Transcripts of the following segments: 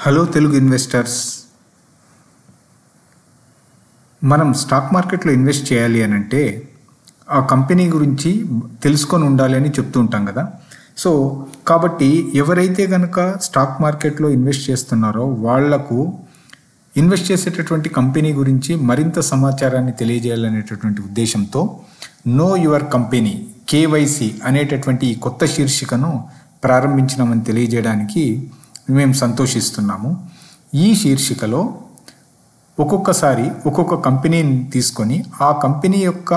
Hello Telugu investors, మనం stock మార్కెట్లో invest చేయాలి అని అంటే ఆ కంపెనీ గురించి తెలుసుకొని ఉండాలి అని చెప్తూ ఉంటాం కదా. సో కాబట్టి ఎవరైతే కనుక స్టాక్ మార్కెట్లో ఇన్వెస్ట్ చేస్తున్నారో వాళ్లకు ఇన్వెస్ట్ చేసేటటువంటి కంపెనీ గురించి మరింత సమాచారాన్ని తెలియజేయాలనేటటువంటి ఉద్దేశంతో నో యువర్ కంపెనీ కేవైసీ అనేటటువంటి ఈ కొత్త శీర్షికను ప్రారంభించినామని తెలియజేయడానికి మేము సంతోషిస్తున్నాము. ఈ శీర్షికలో ఒక్కొక్కసారి ఒక్కొక్క కంపెనీని తీసుకొని ఆ కంపెనీ యొక్క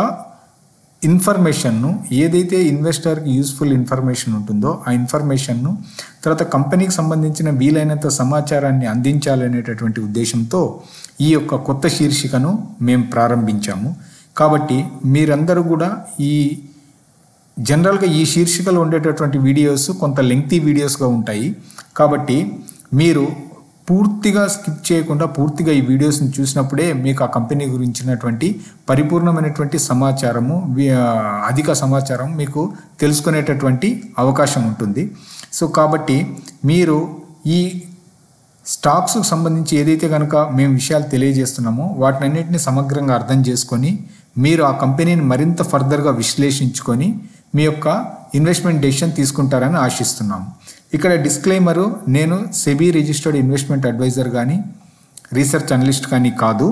ఇన్ఫర్మేషన్ను, ఏదైతే ఇన్వెస్టర్కి యూస్ఫుల్ ఇన్ఫర్మేషన్ ఉంటుందో ఆ ఇన్ఫర్మేషన్ను, తర్వాత కంపెనీకి సంబంధించిన వీలైనంత సమాచారాన్ని అందించాలనేటటువంటి ఉద్దేశంతో ఈ యొక్క కొత్త శీర్షికను మేము ప్రారంభించాము. కాబట్టి మీరందరూ కూడా జనరల్గా ఈ శీర్షికలో ఉండేటటువంటి వీడియోస్ కొంత లెంగ్తీ వీడియోస్గా ఉంటాయి. కాబట్టి మీరు పూర్తిగా స్కిప్ చేయకుండా పూర్తిగా ఈ వీడియోస్ని చూసినప్పుడే మీకు ఆ కంపెనీ గురించినటువంటి పరిపూర్ణమైనటువంటి సమాచారము, అధిక సమాచారం మీకు తెలుసుకునేటటువంటి అవకాశం ఉంటుంది. సో కాబట్టి మీరు ఈ స్టాక్స్కు సంబంధించి ఏదైతే కనుక మేము విషయాలు తెలియజేస్తున్నామో వాటినన్నింటినీ సమగ్రంగా అర్థం చేసుకొని మీరు ఆ కంపెనీని మరింత ఫర్దర్గా విశ్లేషించుకొని మీ యొక్క ఇన్వెస్ట్మెంట్ డెసిషన్ తీసుకుంటారని ఆశిస్తున్నాము. ఇక్కడ డిస్క్లైమరు, నేను సెబీ రిజిస్టర్డ్ ఇన్వెస్ట్మెంట్ అడ్వైజర్ కానీ రీసెర్చ్ అనలిస్ట్ కానీ కాదు.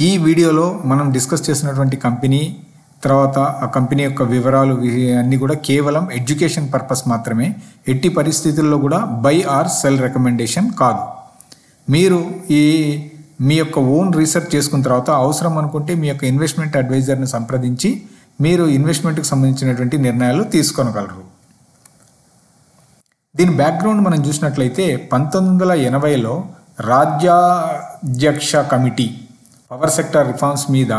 ఈ వీడియోలో మనం డిస్కస్ చేసినటువంటి కంపెనీ, తర్వాత ఆ కంపెనీ యొక్క వివరాలు అన్నీ కూడా కేవలం ఎడ్యుకేషన్ పర్పస్ మాత్రమే. ఎట్టి పరిస్థితుల్లో కూడా బై ఆర్ సెల్ రికమెండేషన్ కాదు. మీరు మీ యొక్క ఓన్ రీసెర్చ్ చేసుకున్న తర్వాత అవసరం అనుకుంటే మీ యొక్క ఇన్వెస్ట్మెంట్ అడ్వైజర్ని సంప్రదించి మీరు ఇన్వెస్ట్మెంట్కి సంబంధించినటువంటి నిర్ణయాలు తీసుకోగలరు. దీని బ్యాక్గ్రౌండ్ మనం చూసినట్లయితే 1980లో Rajyadhyaksha committee power sector reforms మీద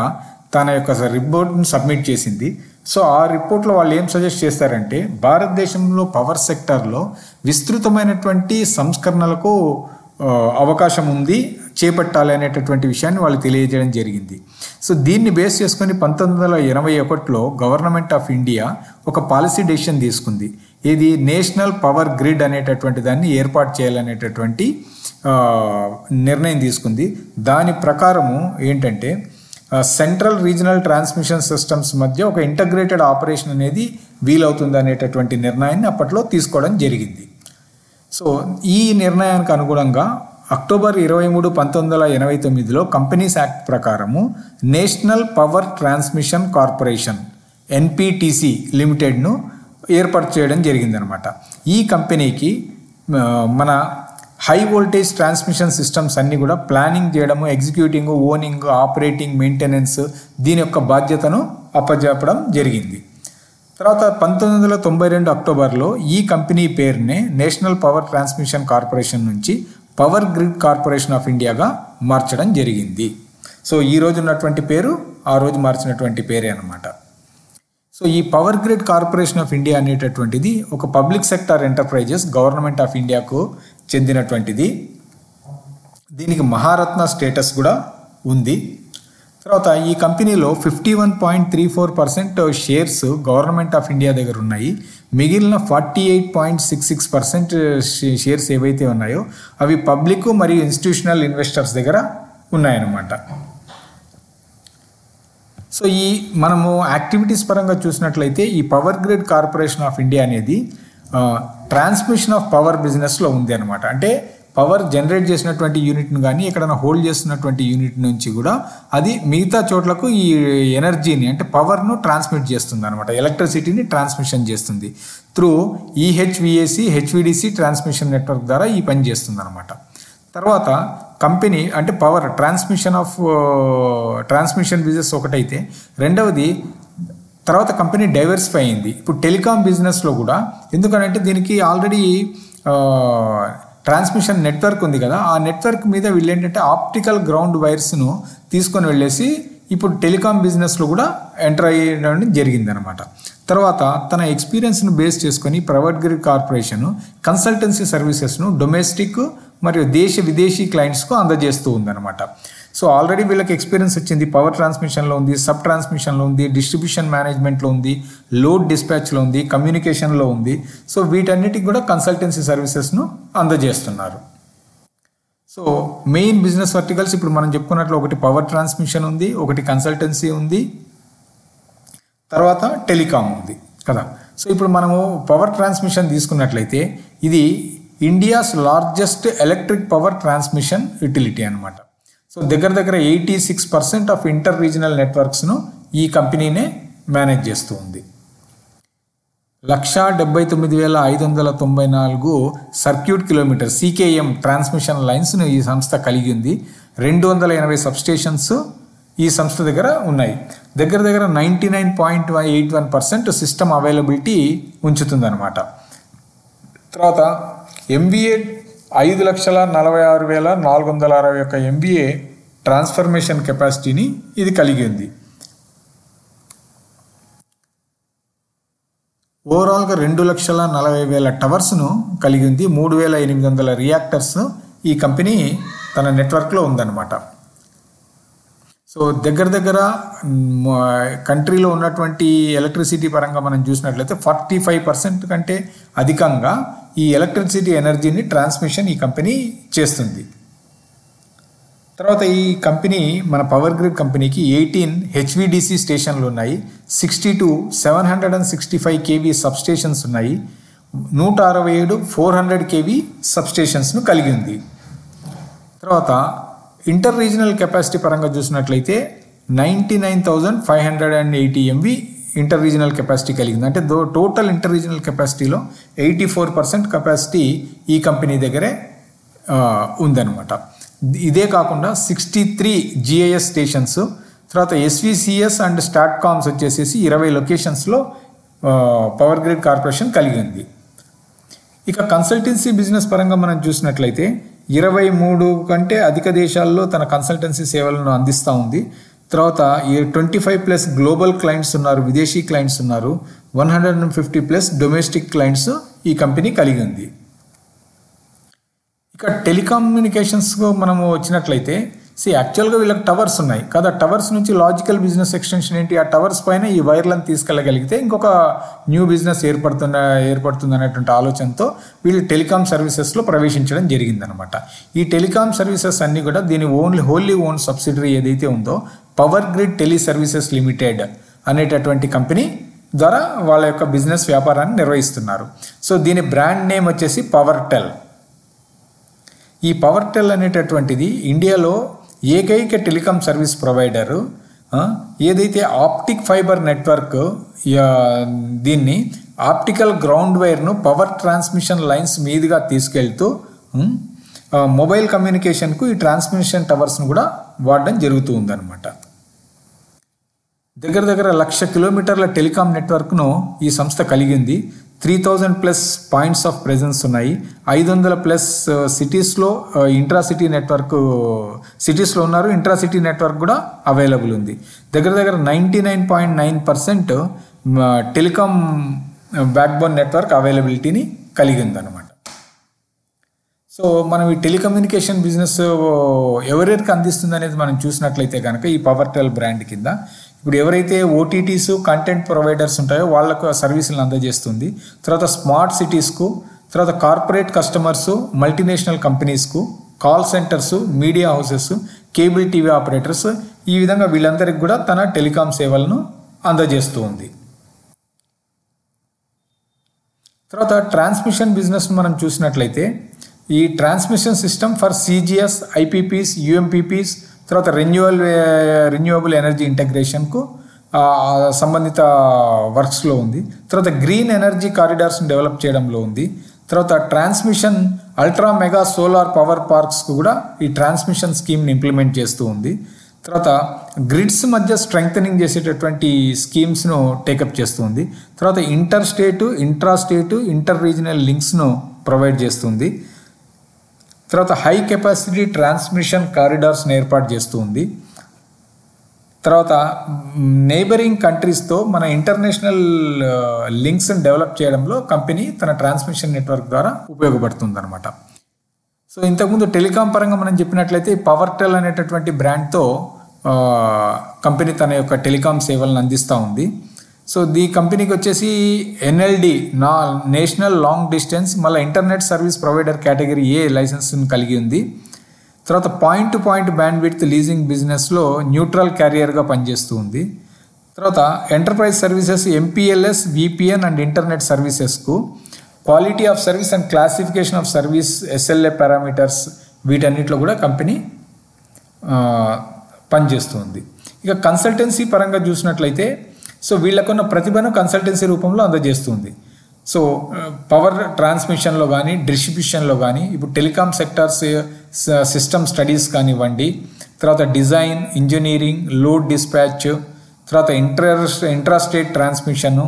తన యొక్క రిపోర్ట్ను సబ్మిట్ చేసింది. సో ఆ రిపోర్ట్లో వాళ్ళు ఏం సజెస్ట్ చేస్తారంటే భారతదేశంలో పవర్ సెక్టార్లో విస్తృతమైనటువంటి సంస్కరణలకు అవకాశం ఉంది, చేపట్టాలి అనేటటువంటి విషయాన్ని వాళ్ళు తెలియజేయడం జరిగింది. సో దీన్ని బేస్ చేసుకొని 1981లో గవర్నమెంట్ ఆఫ్ ఇండియా ఒక పాలసీ డెసిషన్ తీసుకుంది. ఇది నేషనల్ పవర్ గ్రిడ్ అనేటటువంటి దాన్ని ఏర్పాటు చేయాలనేటటువంటి నిర్ణయం తీసుకుంది. దాని ప్రకారము ఏంటంటే సెంట్రల్ రీజనల్ ట్రాన్స్మిషన్ సిస్టమ్స్ మధ్య ఒక ఇంటగ్రేటెడ్ ఆపరేషన్ అనేది వీలవుతుంది అనేటటువంటి నిర్ణయాన్ని అప్పట్లో తీసుకోవడం జరిగింది. సో ఈ నిర్ణయానికి అనుగుణంగా అక్టోబర్ 23, 1989లో కంపెనీస్ యాక్ట్ ప్రకారము నేషనల్ పవర్ ట్రాన్స్మిషన్ కార్పొరేషన్ ఎన్పిటిసి లిమిటెడ్ను ఏర్పాటు చేయడం జరిగిందనమాట. ఈ కంపెనీకి మన హై వోల్టేజ్ ట్రాన్స్మిషన్ సిస్టమ్స్ అన్నీ కూడా ప్లానింగ్ చేయడము, ఎగ్జిక్యూటింగ్, ఓనింగ్, ఆపరేటింగ్, మెయింటెనెన్స్ దీని యొక్క బాధ్యతను అప్పజెప్పడం జరిగింది. తర్వాత 1992 అక్టోబర్లో ఈ కంపెనీ పేరునే నేషనల్ పవర్ ట్రాన్స్మిషన్ కార్పొరేషన్ నుంచి పవర్ గ్రిడ్ కార్పొరేషన్ ఆఫ్ ఇండియాగా మార్చడం జరిగింది. సో ఈ రోజు ఉన్నటువంటి పేరు ఆ రోజు మార్చినటువంటి పేరే అన్నమాట. సో ఈ power grid corporation of India అనేటటువంటిది ఒక public sector enterprises, government of ఇండియాకు చెందినటువంటిది. దీనికి మహారత్న స్టేటస్ కూడా ఉంది. తర్వాత ఈ కంపెనీలో 51.34% షేర్స్ గవర్నమెంట్ ఆఫ్ ఇండియా దగ్గర ఉన్నాయి. మిగిలిన 48.66% షేర్స్ ఏవైతే ఉన్నాయో అవి పబ్లిక్ మరియు ఇన్స్టిట్యూషనల్ ఇన్వెస్టర్స్ దగ్గర ఉన్నాయన్నమాట. సో మనము యాక్టివిటీస్ పరంగా చూసినట్లయితే ఈ power grid corporation of India అనేది ట్రాన్స్మిషన్ ఆఫ్ పవర్ బిజినెస్లో ఉంది అనమాట. అంటే పవర్ జనరేట్ చేసినటువంటి యూనిట్ను కానీ ఎక్కడైనా హోల్డ్ చేస్తున్నటువంటి యూనిట్ నుంచి కూడా అది మిగతా చోట్లకు ఈ ఎనర్జీని, అంటే పవర్ను ట్రాన్స్మిట్ చేస్తుంది అనమాట. ఎలక్ట్రిసిటీని ట్రాన్స్మిషన్ చేస్తుంది త్రూ ఈహెచ్విఏసి, హెచ్విడిసి ట్రాన్స్మిషన్ నెట్వర్క్ ద్వారా ఈ పని చేస్తుంది అనమాట. తర్వాత కంపెనీ అంటే పవర్ ట్రాన్స్మిషన్ బిజినెస్ ఒకటైతే, రెండవది తర్వాత కంపెనీ డైవర్సిఫై అయింది. ఇప్పుడు టెలికాం బిజినెస్లో కూడా, ఎందుకంటే దీనికి ఆల్రెడీ ట్రాన్స్మిషన్ నెట్వర్క్ ఉంది కదా, ఆ నెట్వర్క్ మీద వీళ్ళు ఏంటంటే ఆప్టికల్ గ్రౌండ్ వైర్స్ను తీసుకొని వెళ్ళేసి ఇప్పుడు టెలికాం బిజినెస్లో కూడా ఎంటర్ అయ్యడం జరిగిందనమాట. తర్వాత తన ఎక్స్పీరియన్స్ను బేస్ చేసుకొని పవర్ గ్రిడ్ కార్పొరేషన్ కన్సల్టెన్సీ సర్వీసెస్ను డొమెస్టిక్ మరియు విదేశీ క్లయింట్స్కు అందజేస్తూ ఉందన్నమాట. సో ఆల్రెడీ వీళ్ళకి ఎక్స్పీరియన్స్ వచ్చింది, పవర్ ట్రాన్స్మిషన్లో ఉంది, సబ్ ట్రాన్స్మిషన్లో ఉంది, డిస్ట్రిబ్యూషన్ మేనేజ్మెంట్లో ఉంది, లోడ్ డిస్పాచ్లో ఉంది, కమ్యూనికేషన్లో ఉంది. సో వీటన్నిటికి కూడా కన్సల్టెన్సీ సర్వీసెస్ను అందజేస్తున్నారు. సో మెయిన్ బిజినెస్ వర్టికల్స్ ఇప్పుడు మనం చెప్పుకున్నట్లు ఒకటి పవర్ ట్రాన్స్మిషన్ ఉంది, ఒకటి కన్సల్టెన్సీ ఉంది, తర్వాత టెలికాం ఉంది కదా. సో ఇప్పుడు మనము పవర్ ట్రాన్స్మిషన్ తీసుకున్నట్లయితే ఇది India's largest electric power transmission utility అనమాట. సో దగ్గర 86% ఆఫ్ ఇంటర్ రీజనల్ నెట్వర్క్స్ను ఈ కంపెనీనే మేనేజ్ చేస్తూ ఉంది. 179,594 సర్క్యూట్ కిలోమీటర్ CKM ట్రాన్స్మిషన్ లైన్స్ను ఈ సంస్థ కలిగి ఉంది. 280 సబ్స్టేషన్స్ ఈ సంస్థ దగ్గర ఉన్నాయి. దగ్గర 99.81% సిస్టమ్ అవైలబిలిటీ ఉంచుతుందన్నమాట. తర్వాత MVA 5,46,461 MVA ట్రాన్స్ఫర్మేషన్ కెపాసిటీని ఇది కలిగి ఉంది. ఓవరాల్గా 2,40,000 టవర్స్ను కలిగి ఉంది. 3,800 రియాక్టర్స్ ఈ కంపెనీ తన నెట్వర్క్లో ఉందన్నమాట. సో దగ్గర కంట్రీలో ఉన్నటువంటి ఎలక్ట్రిసిటీ పరంగా మనం చూసినట్లయితే 45% కంటే అధికంగా ఈ ఎలక్ట్రిసిటీ ఎనర్జీని ట్రాన్స్మిషన్ ఈ కంపెనీ చేస్తుంది. తర్వాత ఈ కంపెనీ మన పవర్ గ్రిడ్ కంపెనీకి 18 HVDC స్టేషన్లు ఉన్నాయి, 62 765 kV సబ్స్టేషన్స్ ఉన్నాయి, 167 400 kV సబ్స్టేషన్స్ను కలిగి ఉంది. తర్వాత ఇంటర్ రీజనల్ కెపాసిటీ పరంగా చూసినట్లయితే 99,580 MV ఇంటర్ రీజనల్ కెపాసిటీ కలిగింది. అంటే టోటల్ ఇంటర్ రీజనల్ కెపాసిటీలో 84% కెపాసిటీ ఈ కంపెనీ దగ్గరే ఉందన్నమాట. ఇదే కాకుండా 63 GIS స్టేషన్స్, తర్వాత SVCS అండ్ స్టాట్కామ్స్ వచ్చేసేసి 20 లొకేషన్స్లో పవర్ గ్రిడ్ కార్పొరేషన్ కలిగి ఉంది. ఇక కన్సల్టెన్సీ బిజినెస్ పరంగా మనం చూసినట్లయితే 23 కంటే అధిక దేశాల్లో తన కన్సల్టెన్సీ సేవలను అందిస్తూ ఉంది. తర్వాత 25+ గ్లోబల్ క్లయింట్స్ ఉన్నారు, విదేశీ క్లయింట్స్ ఉన్నారు, 150+ డొమెస్టిక్ క్లయింట్స్ ఈ కంపెనీ కలిగి ఉంది. ఇక టెలికమ్యూనికేషన్స్కు మనము వచ్చినట్లయితే యాక్చువల్గా వీళ్ళకి టవర్స్ ఉన్నాయి కదా. టవర్స్ నుంచి లాజికల్ బిజినెస్ ఎక్స్టెన్షన్ ఏంటి, ఆ టవర్స్ పైన ఈ వైర్లను తీసుకెళ్ళగలిగితే ఇంకొక న్యూ బిజినెస్ ఏర్పడుతుంది అనేటువంటి ఆలోచనతో వీళ్ళు టెలికాం సర్వీసెస్లో ప్రవేశించడం జరిగిందనమాట. ఈ టెలికాం సర్వీసెస్ అన్నీ కూడా దీని హోల్లీ ఓన్ సబ్సిడరీ ఏదైతే ఉందో power grid tele services Limited అనేటటువంటి కంపెనీ ద్వారా వాళ్ళ యొక్క బిజినెస్ వ్యాపారాన్ని నిర్వహిస్తున్నారు. సో దీని బ్రాండ్ నేమ్ వచ్చేసి పవర్టెల్. ఈ పవర్టెల్ అనేటటువంటిది ఇండియాలో ఏకైక టెలికాం సర్వీస్ ప్రొవైడరు ఏదైతే ఆప్టిక్ ఫైబర్ నెట్వర్క్ దీన్ని ఆప్టికల్ గ్రౌండ్ వైర్ను పవర్ ట్రాన్స్మిషన్ లైన్స్ మీదుగా తీసుకెళ్తూ మొబైల్ కమ్యూనికేషన్కు ఈ ట్రాన్స్మిషన్ టవర్స్ను కూడా వాడడం జరుగుతూ ఉందన్నమాట. దగ్గర 1,00,000 కిలోమీటర్ల టెలికాం నెట్వర్క్ను ఈ సంస్థ కలిగింది. 3,000+ పాయింట్స్ ఆఫ్ ప్రెజెన్స్ ఉన్నాయి. 500+ సిటీస్లో ఇంట్రాసిటీ నెట్వర్క్ సిటీస్లో ఉన్నారు, ఇంట్రాసిటీ నెట్వర్క్ కూడా అవైలబుల్ ఉంది. దగ్గర 99.9% టెలికాం బ్యాక్బోన్ నెట్వర్క్ అవైలబిలిటీని కలిగి ఉందన్నమాట. సో మనం ఈ టెలికమ్యూనికేషన్ బిజినెస్ ఎవరెవరికి అందిస్తుంది అనేది మనం చూసినట్లయితే కనుక ఈ పవర్టెల్ బ్రాండ్ కింద ఇప్పుడు ఎవరైతే ఓటీటీస్ కంటెంట్ ప్రొవైడర్స్ ఉంటాయో వాళ్ళకు సర్వీసులను అందజేస్తుంది. తర్వాత స్మార్ట్ సిటీస్కు, తర్వాత కార్పొరేట్ కస్టమర్స్, మల్టీనేషనల్ కంపెనీస్కు, call centres, media houses, cable TV operators, ఈ విధంగా వీళ్ళందరికీ కూడా తన టెలికాం సేవలను అందజేస్తూ ఉంది. తర్వాత ట్రాన్స్మిషన్ బిజినెస్ మనం చూసినట్లయితే ఈ transmission system for CGS, IPPs, UMPPs, తర్వాత రెన్యూవబుల్ ఎనర్జీ ఇంటగ్రేషన్కు సంబంధిత వర్క్స్లో ఉంది. తర్వాత గ్రీన్ ఎనర్జీ కారిడార్స్ని డెవలప్ చేయడంలో ఉంది. తర్వాత transmission ultra mega solar power పార్క్స్కు కూడా ఈ ట్రాన్స్మిషన్ స్కీమ్ని ఇంప్లిమెంట్ చేస్తూ ఉంది. తర్వాత గ్రిడ్స్ మధ్య స్ట్రెంగ్థనింగ్ చేసేటటువంటి స్కీమ్స్ను టేకప్ చేస్తుంది. తర్వాత ఇంటర్ స్టేటు, ఇంట్రాస్టేటు, ఇంటర్ రీజనల్ లింక్స్ను ప్రొవైడ్ చేస్తుంది. తర్వాత హై కెపాసిటీ ట్రాన్స్మిషన్ కారిడార్స్ని ఏర్పాటు చేస్తూ ఉంది. తర్వాత నైబరింగ్ కంట్రీస్తో మన ఇంటర్నేషనల్ లింక్స్ని డెవలప్ చేయడంలో కంపెనీ తన ట్రాన్స్మిషన్ నెట్వర్క్ ద్వారా ఉపయోగపడుతుంది అనమాట. సో ఇంతకుముందు టెలికాం పరంగా మనం చెప్పినట్లయితే పవర్టెల్ అనేటటువంటి బ్రాండ్తో కంపెనీ తన యొక్క టెలికాం సేవలను అందిస్తూ ఉంది. సో ఈ కంపెనీకి వచ్చేసి ఎన్ఎల్డి నేషనల్ లాంగ్ డిస్టెన్స్ మళ్ళీ internet service provider category A లైసెన్స్ని కలిగి ఉంది. తర్వాత point to point bandwidth leasing బిజినెస్లో న్యూట్రల్ క్యారియర్గా పనిచేస్తూ ఉంది. తర్వాత enterprise services MPLS, VPN and internet సర్వీసెస్కు quality of service and classification of service SLA parameters వీటన్నిటిలో కూడా కంపెనీ పనిచేస్తుంది. ఇక కన్సల్టెన్సీ పరంగా చూసినట్లయితే సో వీళ్ళకున్న ప్రతిభను కన్సల్టెన్సీ రూపంలో అందజేస్తుంది. సో పవర్ ట్రాన్స్మిషన్లో కానీ డిస్ట్రిబ్యూషన్లో కానీ ఇప్పుడు టెలికాం సెక్టార్స్ సిస్టమ్ స్టడీస్ కానివ్వండి, తర్వాత డిజైన్, ఇంజనీరింగ్, లోడ్ డిస్పాచ్, తర్వాత ఇంట్రాస్టేట్ ట్రాన్స్మిషను,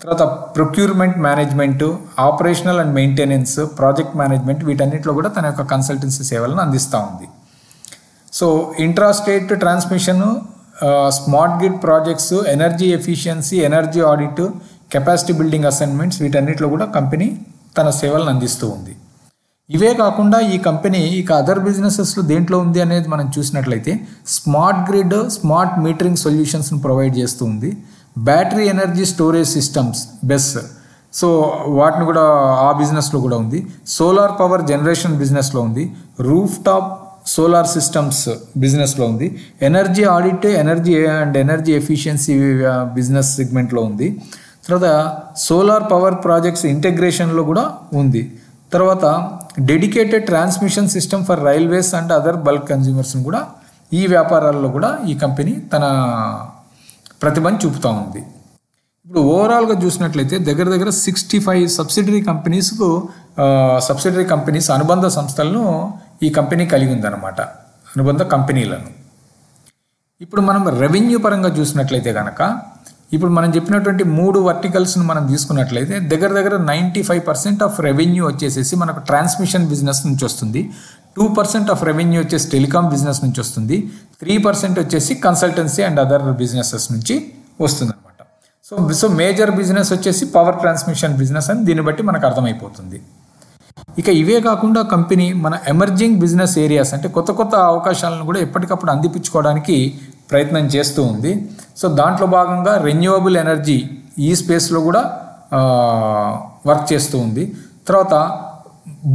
తర్వాత procurement management, operational and maintenance, project management వీటన్నిటిలో కూడా తన యొక్క కన్సల్టెన్సీ సేవలను అందిస్తూ ఉంది. So intrastate transmission, smart grid projects, energy efficiency, energy audit, capacity building assignments వీటన్నిటిలో కూడా కంపెనీ తన సేవలను అందిస్తూ ఉంది. ఇవే కాకుండా ఈ కంపెనీ ఇక అదర్ బిజినెసెస్లో దేంట్లో ఉంది అనేది మనం చూసినట్లయితే స్మార్ట్ గ్రిడ్, స్మార్ట్ మీటరింగ్ సొల్యూషన్స్ని ప్రొవైడ్ చేస్తూ ఉంది. Battery energy storage systems BESS, so వాటిని కూడా ఆ బిజినెస్లో కూడా ఉంది. సోలార్ పవర్ జనరేషన్ బిజినెస్లో ఉంది. రూఫ్ టాప్ సోలార్ సిస్టమ్స్ బిజినెస్లో ఉంది. Energy audit, energy and energy efficiency business సెగ్మెంట్లో ఉంది. తర్వాత సోలార్ పవర్ ప్రాజెక్ట్స్ ఇంటెగ్రేషన్లో కూడా ఉంది. తర్వాత dedicated transmission system for railways and other bulk కన్జ్యూమర్స్ని కూడా ఈ వ్యాపారాల్లో కూడా ఈ కంపెనీ తన ప్రతిభను చూపుతూ ఉంది. ఇప్పుడు ఓవరాల్గా చూసినట్లయితే దగ్గర దగ్గర 65 సబ్సిడరీ కంపెనీస్ అనుబంధ సంస్థలను ఈ కంపెనీ కలిగి ఉందన్నమాట, అనుబంధ కంపెనీలను. ఇప్పుడు మనం రెవెన్యూ పరంగా చూసినట్లయితే కనుక ఇప్పుడు మనం చెప్పినటువంటి 3 వర్టికల్స్ను మనం తీసుకున్నట్లయితే దగ్గర దగ్గర 95% ఆఫ్ రెవెన్యూ వచ్చేసేసి మనకు ట్రాన్స్మిషన్ బిజినెస్ నుంచి వస్తుంది. 2% ఆఫ్ రెవెన్యూ వచ్చేసి టెలికాం బిజినెస్ నుంచి వస్తుంది. 3% వచ్చేసి కన్సల్టెన్సీ అండ్ అదర్ బిజినెసెస్ నుంచి వస్తుంది అనమాట. సో మేజర్ బిజినెస్ వచ్చేసి పవర్ ట్రాన్స్మిషన్ బిజినెస్ అని దీన్ని బట్టి మనకు అర్థమైపోతుంది. ఇక ఇవే కాకుండా కంపెనీ మన ఎమర్జింగ్ బిజినెస్ ఏరియాస్ అంటే కొత్త కొత్త అవకాశాలను కూడా ఎప్పటికప్పుడు అందిపుచ్చుకోవడానికి ప్రయత్నం చేస్తూ ఉంది. సో దాంట్లో భాగంగా రెన్యూవబుల్ ఎనర్జీ ఈ స్పేస్లో కూడా వర్క్ చేస్తూ ఉంది. తర్వాత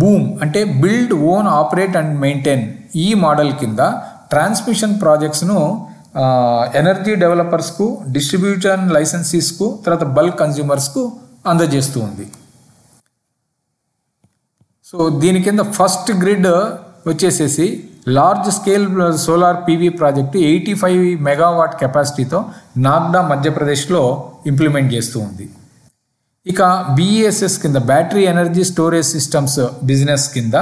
బూమ్ అంటే build, own, operate and maintain ఈ మోడల్ కింద ట్రాన్స్మిషన్ ప్రాజెక్ట్స్ను ఎనర్జీ డెవలపర్స్కు, డిస్ట్రిబ్యూషన్ లైసెన్సీస్కు, తర్వాత బల్క్ కన్జ్యూమర్స్కు అందజేస్తూ ఉంది. సో దీని కింద ఫస్ట్ గ్రిడ్ వచ్చేసేసి large scale solar PV project 85 megawatt కెపాసిటీతో నాగ్డా మధ్యప్రదేశ్లో ఇంప్లిమెంట్ చేస్తూ ఉంది. ఇక బిఈఎస్ఎస్ కింద battery energy storage systems business కింద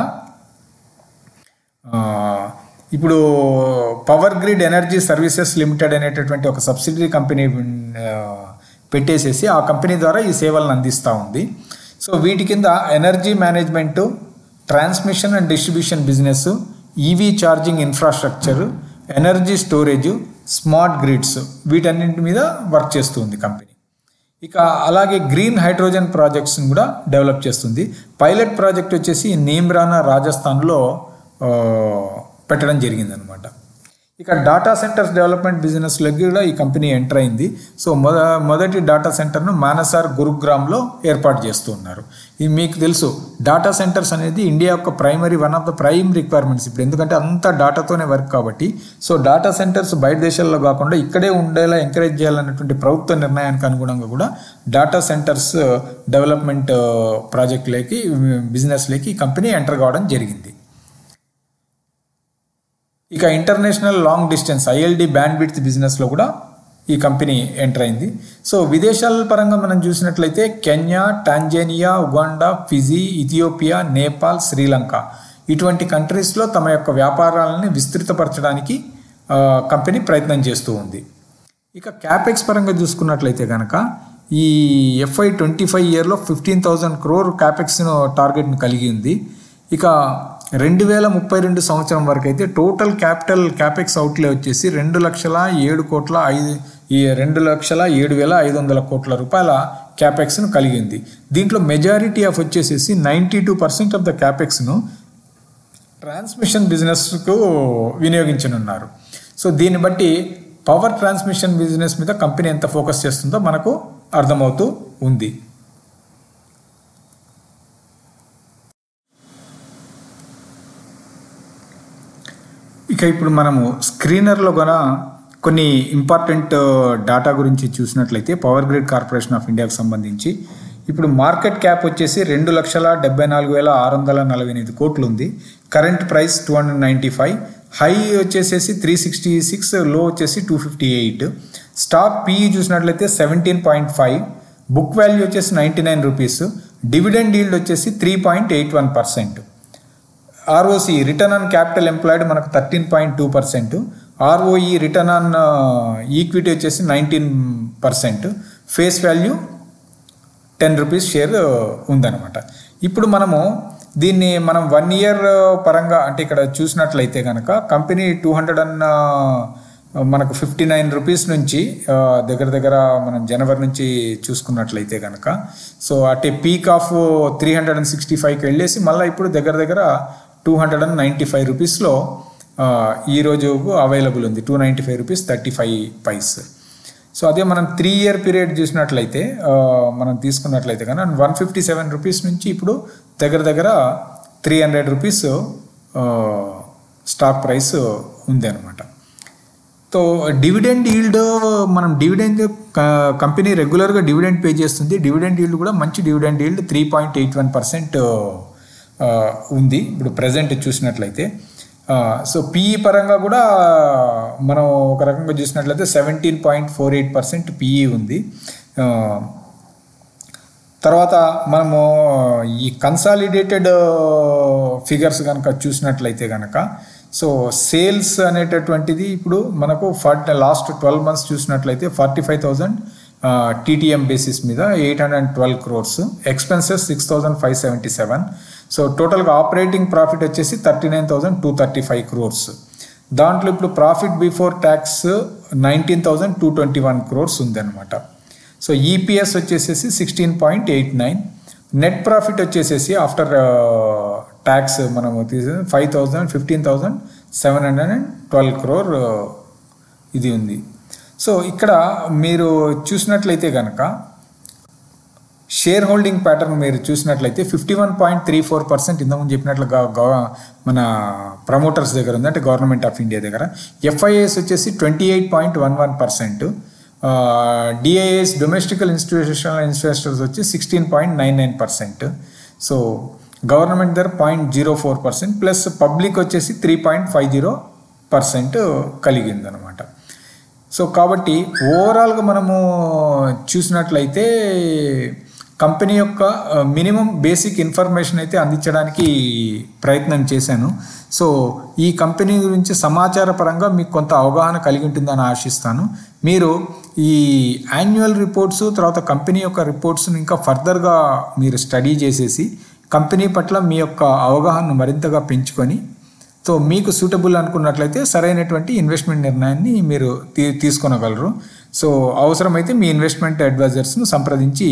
ఇప్పుడు Power Grid Energy Services Limited అనేటటువంటి ఒక సబ్సిడరీ కంపెనీ పెట్టేసేసి ఆ కంపెనీ ద్వారా ఈ సేవలను అందిస్తూ ఉంది. సో వీటి కింద energy management, transmission and distribution business, EV charging infrastructure, energy storage, smart grids వీటన్నింటి మీద వర్క్ చేస్తుంది కంపెనీ. ఇక అలాగే గ్రీన్ హైడ్రోజన్ ప్రాజెక్ట్స్ని కూడా డెవలప్ చేస్తుంది. పైలట్ ప్రాజెక్ట్ వచ్చేసి నీమ్రానా రాజస్థాన్లో పెట్టడం జరిగిందనమాట. ఇక డాటా సెంటర్స్ డెవలప్మెంట్ బిజినెస్లోకి కూడా ఈ కంపెనీ ఎంటర్ అయింది. సో మొదటి డాటా సెంటర్ను మానసార్, గురుగ్రామ్లో ఏర్పాటు చేస్తూ ఉన్నారు. ఇది మీకు తెలుసు, డాటా సెంటర్స్ అనేది ఇండియా యొక్క one of the prime requirements ఇప్పుడు, ఎందుకంటే అంతా డాటాతోనే వర్క్ కాబట్టి. సో డాటా సెంటర్స్ బయట దేశాల్లో కాకుండా ఇక్కడే ఉండేలా ఎంకరేజ్ చేయాలన్నటువంటి ప్రభుత్వ నిర్ణయానికి అనుగుణంగా కూడా డాటా సెంటర్స్ డెవలప్మెంట్ ప్రాజెక్టులోకి, బిజినెస్లోకి ఈ కంపెనీ ఎంటర్ కావడం జరిగింది. ఇక international long distance ILD bandwidth బిజినెస్లో కూడా ఈ కంపెనీ ఎంటర్ అయింది. సో విదేశాల పరంగా మనం చూసినట్లయితే Kenya, Tanzania, Uganda, Fiji, Ethiopia, Nepal, Sri Lanka ఇటువంటి కంట్రీస్లో తమ యొక్క వ్యాపారాలని విస్తృతపరచడానికి కంపెనీ ప్రయత్నం చేస్తూ ఉంది. ఇక క్యాపెక్స్ పరంగా చూసుకున్నట్లయితే కనుక ఈ FY25 ఇయర్లో 15,000 crore క్యాపెక్స్ను టార్గెట్ను కలిగి ఉంది. ఇక 2032 సంవత్సరం వరకు అయితే టోటల్ క్యాపెక్స్ అవుట్లే వచ్చేసి 2,07,500 కోట్ల రూపాయల క్యాపెక్స్ను కలిగి ఉంది. దీంట్లో మెజారిటీ ఆఫ్ వచ్చేసేసి 92% ఆఫ్ ద క్యాపెక్స్ను ట్రాన్స్మిషన్ బిజినెస్కు వినియోగించనున్నారు. సో దీన్ని బట్టి పవర్ ట్రాన్స్మిషన్ బిజినెస్ మీద కంపెనీ ఎంత ఫోకస్ చేస్తుందో మనకు అర్థమవుతూ ఉంది. ఇక ఇప్పుడు మనము స్క్రీనర్లో కూడా కొన్ని ఇంపార్టెంట్ డాటా గురించి చూసినట్లయితే పవర్ గ్రిడ్ కార్పొరేషన్ ఆఫ్ ఇండియాకు సంబంధించి ఇప్పుడు మార్కెట్ క్యాప్ వచ్చేసి 2,74,648 కోట్లు ఉంది. కరెంట్ ప్రైస్ 295, హై వచ్చేసేసి 366, లో వచ్చేసి 258. స్టాక్ పిఈ చూసినట్లయితే 17.5, బుక్ వాల్యూ వచ్చేసి 99 రూపీస్, డివిడెండ్ ఈల్డ్ వచ్చేసి 3.81%. ROC return on capital employed మనకు 13.2%, ఆర్ఓఈ రిటర్న్ ఆన్ ఈక్విటీ వచ్చేసి 19%, ఫేస్ వాల్యూ 10 రూపీస్ షేర్ ఉందన్నమాట. ఇప్పుడు మనం 1 ఇయర్ పరంగా అంటే ఇక్కడ చూసినట్లయితే కనుక కంపెనీ 259 రూపీస్ నుంచి దగ్గర మనం జనవరి నుంచి చూసుకున్నట్లయితే కనుక సో అంటే పీక్ ఆఫ్ 365కి వెళ్ళేసి మళ్ళీ ఇప్పుడు దగ్గర 295 రూపీస్లో ఈరోజు అవైలబుల్ ఉంది. 295 రూపీస్ 35 పైస్. సో అదే మనం 3 ఇయర్ పీరియడ్ చూసినట్లయితే మనం తీసుకున్నట్లయితే కానీ 157 రూపీస్ నుంచి ఇప్పుడు దగ్గర 300 రూపీస్ స్టాక్ ప్రైస్ ఉంది అనమాట. సో డివిడెండ్ ఈల్డ్ మనం డివిడెండ్ కంపెనీ రెగ్యులర్గా డివిడెండ్ పే చేస్తుంది. డివిడెండ్ ఈల్డ్ కూడా మంచి డివిడెండ్ ఈల్డ్ 3.81% ఉంది ఇప్పుడు ప్రజెంట్ చూసినట్లయితే. సో పిఈ పరంగా కూడా మనం ఒక రకంగా చూసినట్లయితే 17.48% పిఈ ఉంది. తర్వాత మనము ఈ కన్సాలిడేటెడ్ ఫిగర్స్ కనుక చూసినట్లయితే కనుక సో సేల్స్ అనేటటువంటిది ఇప్పుడు మనకు లాస్ట్ 12 months చూసినట్లయితే 45,000 టీటీఎం బేసిస్ మీద 812 crores, ఎక్స్పెన్సెస్ 6,577. సో టోటల్గా ఆపరేటింగ్ ప్రాఫిట్ వచ్చేసి 39,235 crores. దాంట్లో ఇప్పుడు ప్రాఫిట్ బిఫోర్ ట్యాక్స్ 19,221 crores ఉందన్నమాట. సో ఈపీఎస్ వచ్చేసేసి 16.89, నెట్ ప్రాఫిట్ వచ్చేసేసి ఆఫ్టర్ ట్యాక్స్ మనము తీసే 15,712 crore ఇది ఉంది. సో ఇక్కడ మీరు చూసినట్లయితే కనుక షేర్ హోల్డింగ్ ప్యాటర్న్ మీరు చూసినట్లయితే 51.34% ఇంతకుముందు చెప్పినట్లుగా మన ప్రమోటర్స్ దగ్గర ఉంది, అంటే గవర్నమెంట్ ఆఫ్ ఇండియా దగ్గర. ఎఫ్ఐఎస్ వచ్చేసి 28.11%, డిఐఎస్ డొమెస్టికల్ ఇన్స్టిట్యూషనల్ ఇన్వెస్టర్స్ వచ్చి 16.99%. సో గవర్నమెంట్ దగ్గర 0.04% ప్లస్ పబ్లిక్ వచ్చేసి 3.50% కలిగిందనమాట. సో కాబట్టి ఓవరాల్గా మనము చూసినట్లయితే కంపెనీ యొక్క మినిమం బేసిక్ ఇన్ఫర్మేషన్ అయితే అందించడానికి ప్రయత్నం చేశాను. సో ఈ కంపెనీ గురించి సమాచార పరంగా మీకు కొంత అవగాహన కలిగి ఉంటుందని ఆశిస్తాను. మీరు ఈ యాన్యువల్ రిపోర్ట్స్ తర్వాత కంపెనీ యొక్క రిపోర్ట్స్ని ఇంకా ఫర్దర్గా మీరు స్టడీ చేసేసి కంపెనీ పట్ల మీ యొక్క అవగాహనను మరింతగా పెంచుకొని సో మీకు సూటబుల్ అనుకున్నట్లయితే సరైనటువంటి ఇన్వెస్ట్మెంట్ నిర్ణయాన్ని మీరు తీసుకొనగలరు. సో అవసరమైతే మీ ఇన్వెస్ట్మెంట్ అడ్వైజర్స్ను సంప్రదించి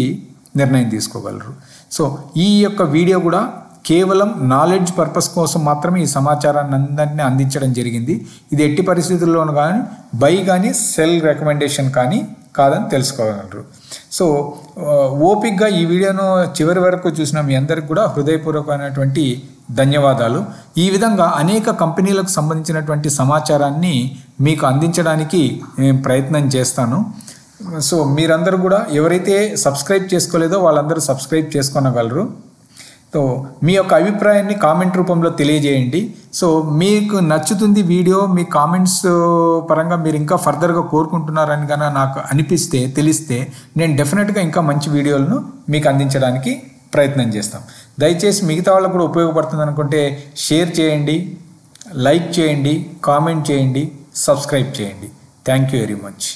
నిర్ణయం తీసుకోగలరు. సో ఈ యొక్క వీడియో కూడా కేవలం నాలెడ్జ్ పర్పస్ కోసం మాత్రమే ఈ సమాచారాన్ని అందరినీ అందించడం జరిగింది. ఇది ఎట్టి పరిస్థితుల్లోనూ కానీ బై కానీ సెల్ రికమెండేషన్ కానీ కాదని తెలుసుకోగలరు. సో ఓపిక్గా ఈ వీడియోను చివరి వరకు చూసిన మీ అందరికి కూడా హృదయపూర్వకమైనటువంటి ధన్యవాదాలు. ఈ విధంగా అనేక కంపెనీలకు సంబంధించినటువంటి సమాచారాన్ని మీకు అందించడానికి నేను ప్రయత్నం చేస్తాను. సో మీరందరూ కూడా ఎవరైతే సబ్స్క్రైబ్ చేసుకోలేదో వాళ్ళందరూ సబ్స్క్రైబ్ చేసుకోనగలరు. సో మీ యొక్క అభిప్రాయాన్ని కామెంట్ రూపంలో తెలియజేయండి. సో మీకు నచ్చుతుంది వీడియో, మీ కామెంట్స్ పరంగా మీరు ఇంకా ఫర్దర్గా కోరుకుంటున్నారని కనుక నాకు తెలిస్తే నేను డెఫినెట్గా ఇంకా మంచి వీడియోలను మీకు అందించడానికి ప్రయత్నం చేస్తాం. దయచేసి మిగతా వాళ్ళకు కూడా ఉపయోగపడుతుంది అనుకుంటే షేర్ చేయండి, లైక్ చేయండి, కామెంట్ చేయండి, సబ్స్క్రైబ్ చేయండి. Thank you very much.